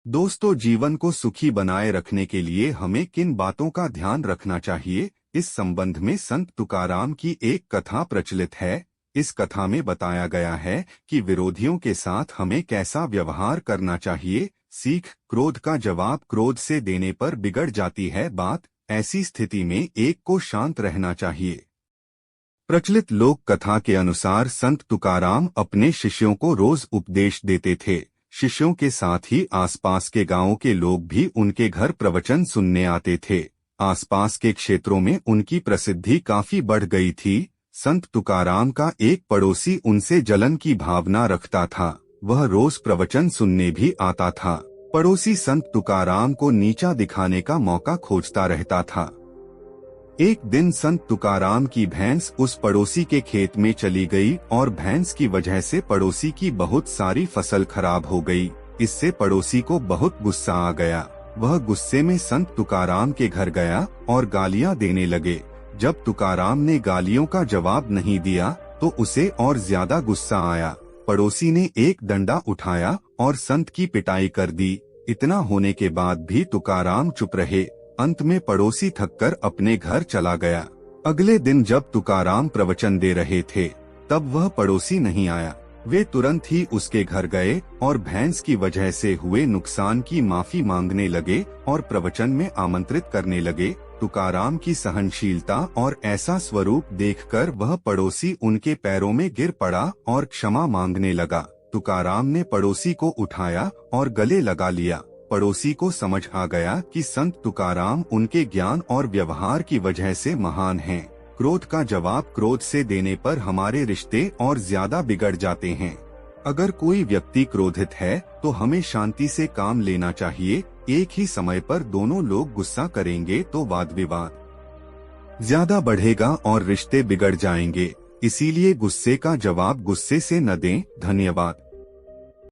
दोस्तों, जीवन को सुखी बनाए रखने के लिए हमें किन बातों का ध्यान रखना चाहिए, इस संबंध में संत तुकाराम की एक कथा प्रचलित है। इस कथा में बताया गया है कि विरोधियों के साथ हमें कैसा व्यवहार करना चाहिए। सीख: क्रोध का जवाब क्रोध से देने पर बिगड़ जाती है बात। ऐसी स्थिति में एक को शांत रहना चाहिए। प्रचलित लोक कथा के अनुसार संत तुकाराम अपने शिष्यों को रोज उपदेश देते थे। शिष्यों के साथ ही आसपास के गांवों के लोग भी उनके घर प्रवचन सुनने आते थे। आसपास के क्षेत्रों में उनकी प्रसिद्धि काफी बढ़ गई थी। संत तुकाराम का एक पड़ोसी उनसे जलन की भावना रखता था। वह रोज प्रवचन सुनने भी आता था। पड़ोसी संत तुकाराम को नीचा दिखाने का मौका खोजता रहता था। एक दिन संत तुकाराम की भैंस उस पड़ोसी के खेत में चली गई और भैंस की वजह से पड़ोसी की बहुत सारी फसल खराब हो गई। इससे पड़ोसी को बहुत गुस्सा आ गया। वह गुस्से में संत तुकाराम के घर गया और गालियां देने लगे। जब तुकाराम ने गालियों का जवाब नहीं दिया तो उसे और ज्यादा गुस्सा आया। पड़ोसी ने एक डंडा उठाया और संत की पिटाई कर दी। इतना होने के बाद भी तुकाराम चुप रहे। अंत में पड़ोसी थककर अपने घर चला गया। अगले दिन जब तुकाराम प्रवचन दे रहे थे तब वह पड़ोसी नहीं आया। वे तुरंत ही उसके घर गए और भैंस की वजह से हुए नुकसान की माफी मांगने लगे और प्रवचन में आमंत्रित करने लगे। तुकाराम की सहनशीलता और ऐसा स्वरूप देखकर वह पड़ोसी उनके पैरों में गिर पड़ा और क्षमा मांगने लगा। तुकाराम ने पड़ोसी को उठाया और गले लगा लिया। पड़ोसी को समझ आ गया कि संत तुकाराम उनके ज्ञान और व्यवहार की वजह से महान हैं। क्रोध का जवाब क्रोध से देने पर हमारे रिश्ते और ज्यादा बिगड़ जाते हैं। अगर कोई व्यक्ति क्रोधित है तो हमें शांति से काम लेना चाहिए। एक ही समय पर दोनों लोग गुस्सा करेंगे तो वाद विवाद ज्यादा बढ़ेगा और रिश्ते बिगड़ जाएंगे। इसीलिए गुस्से का जवाब गुस्से से न दें। धन्यवाद।